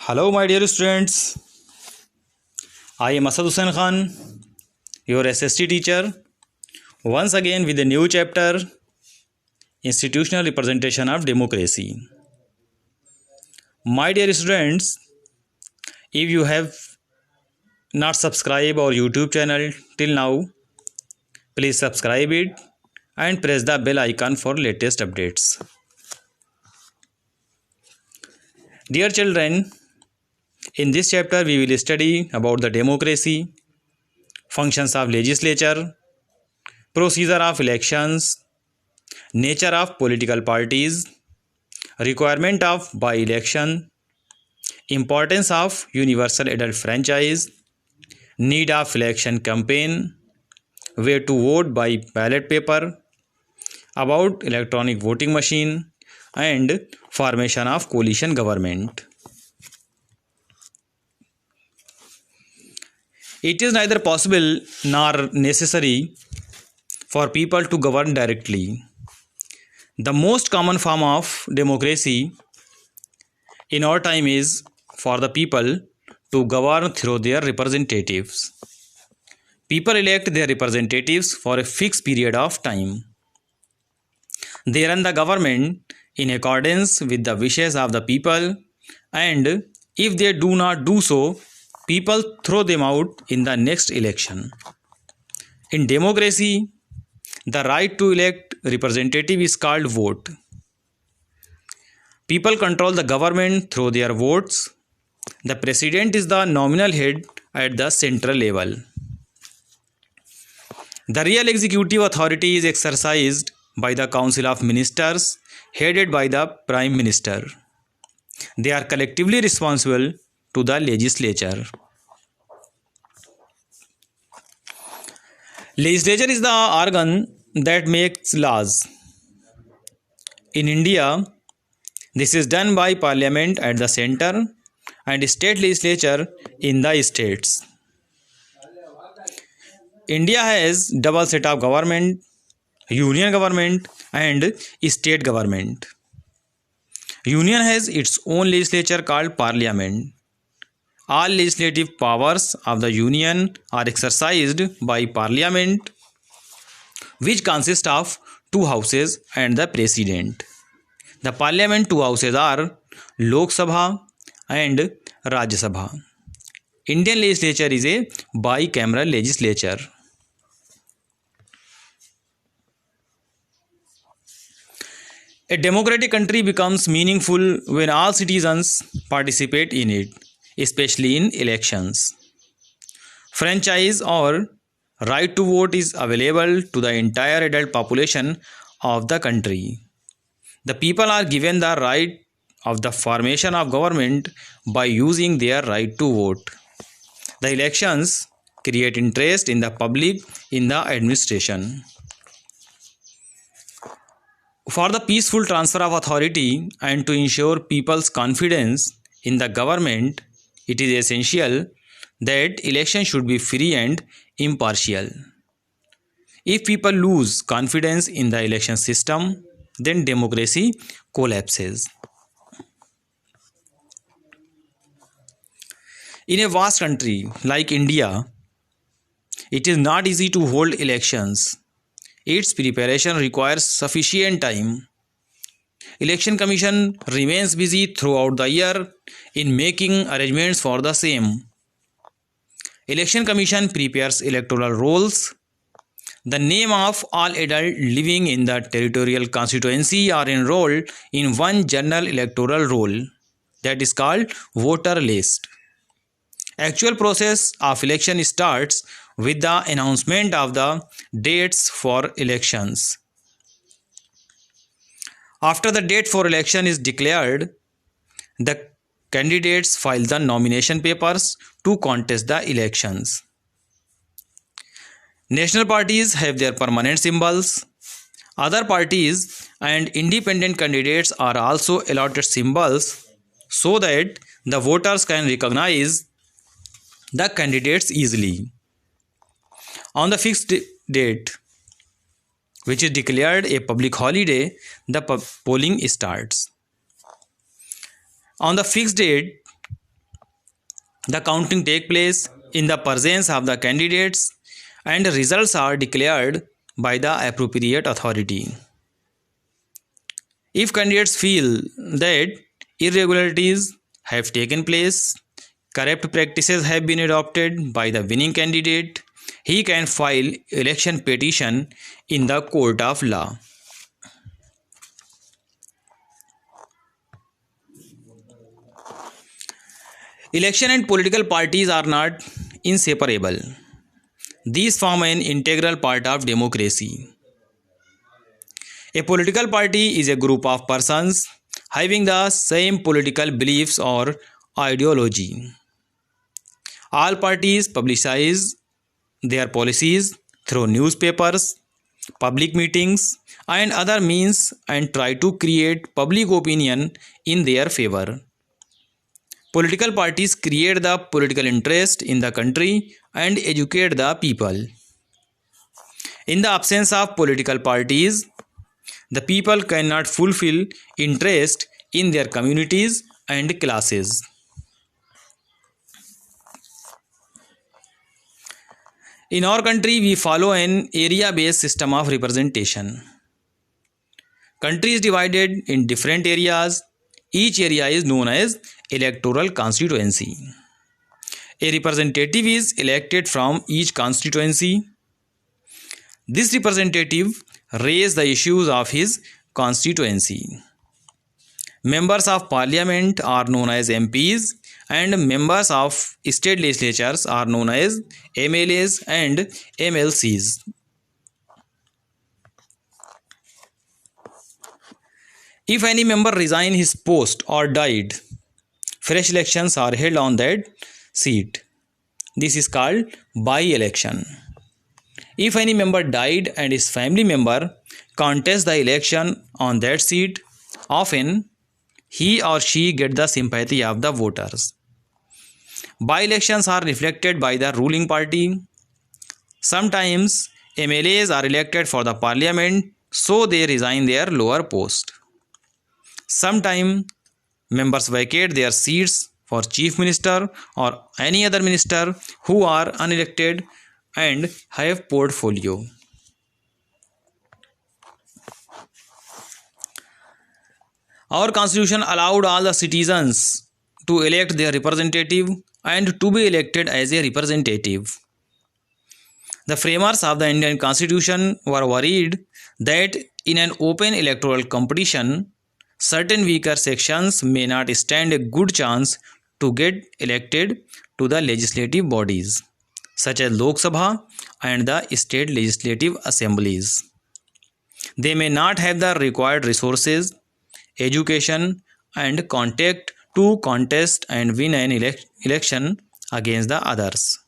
Hello, my dear students. I am Asad Hussain Khan, your SST teacher, once again with a new chapter, Institutional Representation of Democracy. My dear students, if you have not subscribed our YouTube channel till now, please subscribe it and press the bell icon for latest updates. Dear children, in this chapter we will study about the democracy, functions of legislature, procedure of elections, nature of political parties, requirement of by-election, importance of universal adult franchise, need of election campaign, way to vote by ballot paper, about electronic voting machine, and formation of coalition government. It is neither possible nor necessary for people to govern directly. The most common form of democracy in our time is for the people to govern through their representatives. People elect their representatives for a fixed period of time. They run the government in accordance with the wishes of the people, and if they do not do so, people throw them out in the next election. In democracy, the right to elect representative is called vote. People control the government through their votes. The president is the nominal head at the central level. The real executive authority is exercised by the Council of Ministers, headed by the Prime Minister. They are collectively responsible to the legislature. Legislature is the organ that makes laws. In India, this is done by Parliament at the center and state legislature in the states. India has double set of government, union government and state government. Union has its own legislature called Parliament. All legislative powers of the Union are exercised by Parliament, which consists of two houses and the President. The Parliament two houses are Lok Sabha and Rajya Sabha. Indian legislature is a bicameral legislature. A democratic country becomes meaningful when all citizens participate in it, especially in elections. Franchise or right to vote is available to the entire adult population of the country. The people are given the right of the formation of government by using their right to vote. The elections create interest in the public in the administration. For the peaceful transfer of authority and to ensure people's confidence in the government, it is essential that election should be free and impartial. If people lose confidence in the election system, then democracy collapses. In a vast country like India, it is not easy to hold elections. Its preparation requires sufficient time. Election Commission remains busy throughout the year in making arrangements for the same. Election Commission prepares electoral rolls. The name of all adults living in the territorial constituency are enrolled in one general electoral roll that is called voter list. Actual process of election starts with the announcement of the dates for elections. After the date for election is declared, the candidates file the nomination papers to contest the elections. National parties have their permanent symbols. Other parties and independent candidates are also allotted symbols so that the voters can recognize the candidates easily. On the fixed date, which is declared a public holiday, the polling starts. On the fixed date, The counting takes place in the presence of the candidates and results are declared by the appropriate authority. If candidates feel that irregularities have taken place, corrupt practices have been adopted by the winning candidate, he can file election petition in the court of law. Election and political parties are not inseparable. These form an integral part of democracy. A political party is a group of persons having the same political beliefs or ideology. All parties publicize their policies through newspapers, public meetings, and other means and try to create public opinion in their favor. Political parties create the political interest in the country and educate the people. In the absence of political parties, the people cannot fulfill interest in their communities and classes. In our country, we follow an area-based system of representation. Country is divided in different areas. Each area is known as electoral constituency. A representative is elected from each constituency. This representative raises the issues of his constituency. Members of parliament are known as MPs and members of state legislatures are known as MLAs and MLCs. If any member resigned his post or died, fresh elections are held on that seat. This is called by-election. If any member died and his family member contests the election on that seat, often he or she gets the sympathy of the voters. By-elections are reflected by the ruling party. Sometimes MLAs are elected for the parliament, so they resign their lower post. Sometimes members vacate their seats for chief minister or any other minister who are unelected and have portfolio. Our constitution allowed all the citizens to elect their representative and to be elected as a representative. The framers of the Indian Constitution were worried that in an open electoral competition, certain weaker sections may not stand a good chance to get elected to the legislative bodies, such as Lok Sabha and the state legislative assemblies. They may not have the required resources, education, and contact to contest and win an election against the others.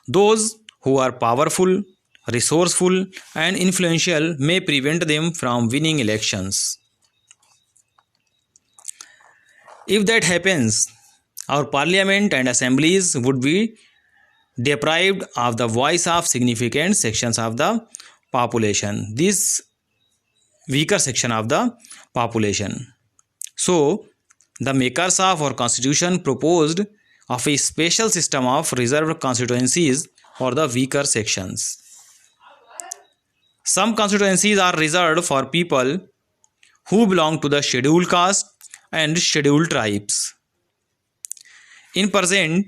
Those who are powerful, resourceful, and influential may prevent them from winning elections. If that happens, our parliament and assemblies would be deprived of the voice of significant sections of the population, this weaker section of the population. So, the makers of our constitution proposed of a special system of reserved constituencies for the weaker sections. Some constituencies are reserved for people who belong to the scheduled caste and scheduled tribes. In present,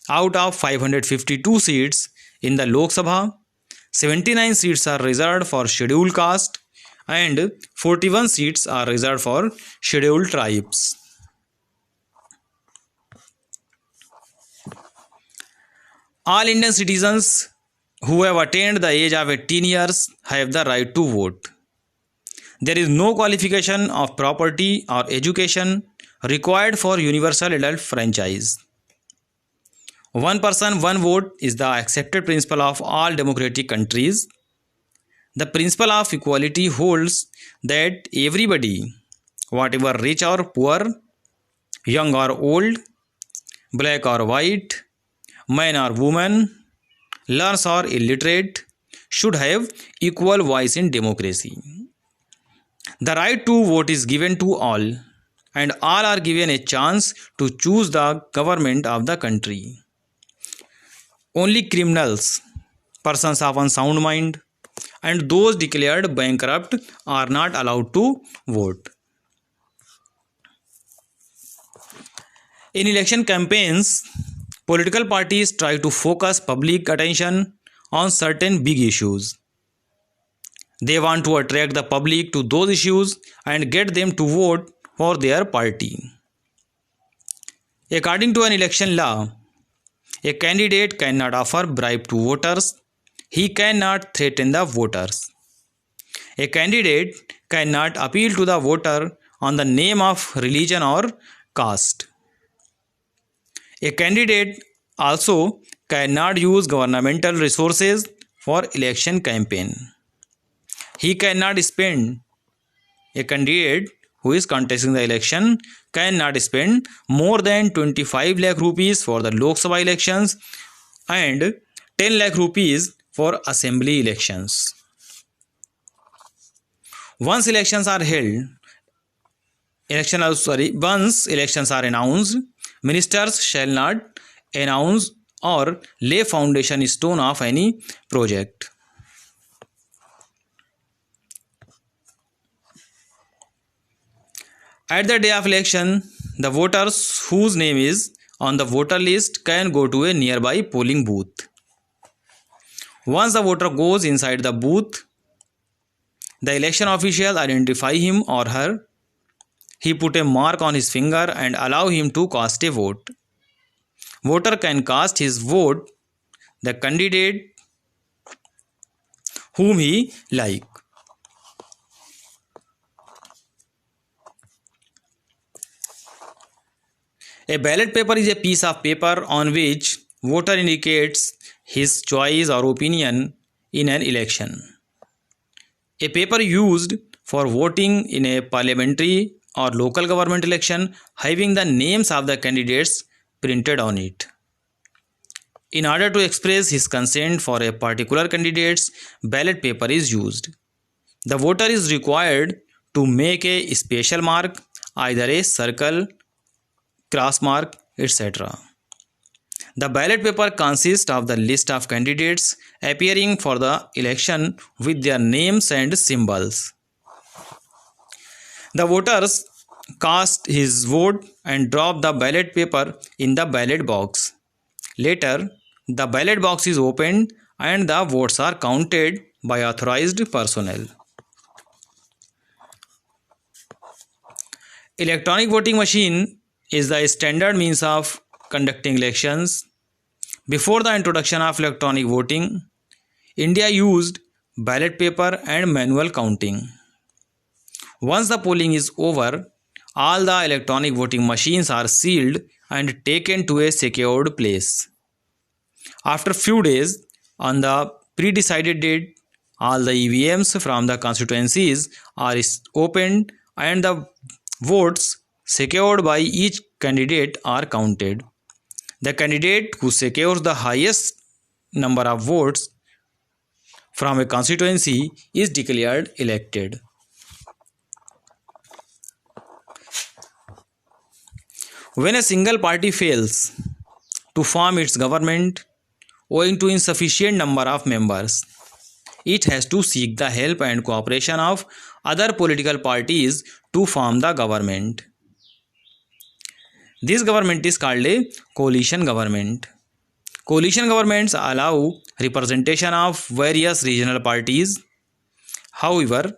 out of 552 seats in the Lok Sabha, 79 seats are reserved for scheduled caste and 41 seats are reserved for scheduled tribes. All Indian citizens who have attained the age of 18 years have the right to vote. There is no qualification of property or education required for universal adult franchise. One person, one vote is the accepted principle of all democratic countries. The principle of equality holds that everybody, whatever rich or poor, young or old, black or white, man or woman, learned or illiterate, should have equal voice in democracy. The right to vote is given to all, and all are given a chance to choose the government of the country. Only criminals, persons of unsound mind, and those declared bankrupt are not allowed to vote. In election campaigns, political parties try to focus public attention on certain big issues. They want to attract the public to those issues and get them to vote for their party. According to an election law, a candidate cannot offer bribe to voters. He cannot threaten the voters. A candidate cannot appeal to the voter on the name of religion or caste. A candidate also cannot use governmental resources for election campaign. He cannot spend A candidate who is contesting the election cannot spend more than 25 lakh rupees for the Lok Sabha elections and 10 lakh rupees for assembly elections. Once elections are announced, ministers shall not announce or lay foundation stone of any project. At the day of election, the voters whose name is on the voter list can go to a nearby polling booth. Once the voter goes inside the booth, the election official identify him or her. He put a mark on his finger and allow him to cast a vote. Voter can cast his vote the candidate whom he like. A ballot paper is a piece of paper on which voter indicates his choice or opinion in an election. A paper used for voting in a parliamentary or local government election having the names of the candidates printed on it. In order to express his consent for a particular candidate's ballot paper is used. The voter is required to make a special mark, either a circle, cross mark, etc. The ballot paper consists of the list of candidates appearing for the election with their names and symbols. The voters cast his vote and drop the ballot paper in the ballot box. Later, the ballot box is opened and the votes are counted by authorized personnel. Electronic voting machine is the standard means of conducting elections. Before the introduction of electronic voting, India used ballot paper and manual counting. Once the polling is over, all the electronic voting machines are sealed and taken to a secured place. After few days, on the pre-decided date, all the EVMs from the constituencies are opened and the votes secured by each candidate are counted. The candidate who secures the highest number of votes from a constituency is declared elected. When a single party fails to form its government owing to insufficient number of members, it has to seek the help and cooperation of other political parties to form the government. This government is called a coalition government. Coalition governments allow representation of various regional parties. However,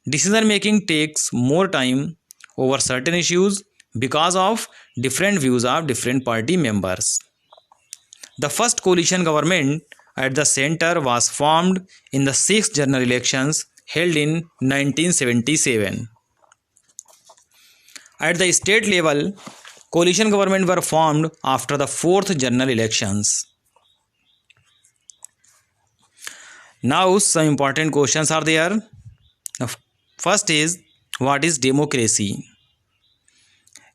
decision making takes more time over certain issues because of different views of different party members. The first coalition government at the center was formed in the 6th general elections held in 1977. At the state level, coalition government were formed after the 4th general elections. Now some important questions are there. First is, what is democracy?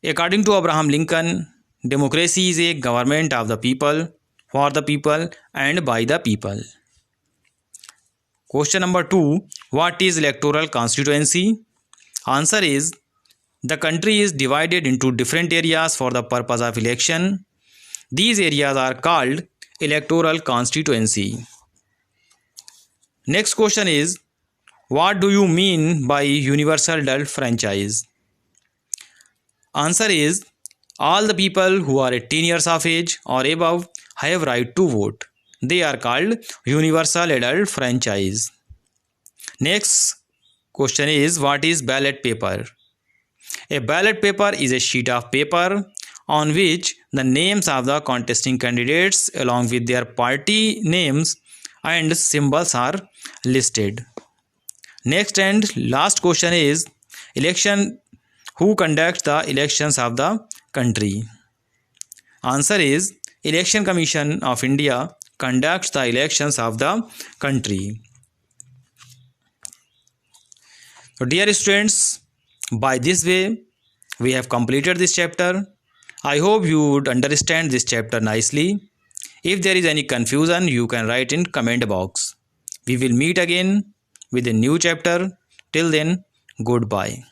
According to Abraham Lincoln, democracy is a government of the people, for the people and by the people. Question number 2, what is electoral constituency? Answer is, The country is divided into different areas for the purpose of election. These areas are called electoral constituency. Next question is, what do you mean by universal adult franchise? Answer is, all the people who are 18 years of age or above have right to vote. They are called universal adult franchise. Next question is, what is ballot paper? A ballot paper is a sheet of paper on which the names of the contesting candidates along with their party names and symbols are listed. Next and last question is, who conducts the elections of the country? Answer is, Election Commission of India conducts the elections of the country. So dear students, by this way we have completed this chapter. I hope you would understand this chapter nicely. If there is any confusion, you can write in comment box. We will meet again with a new chapter. Till then, goodbye.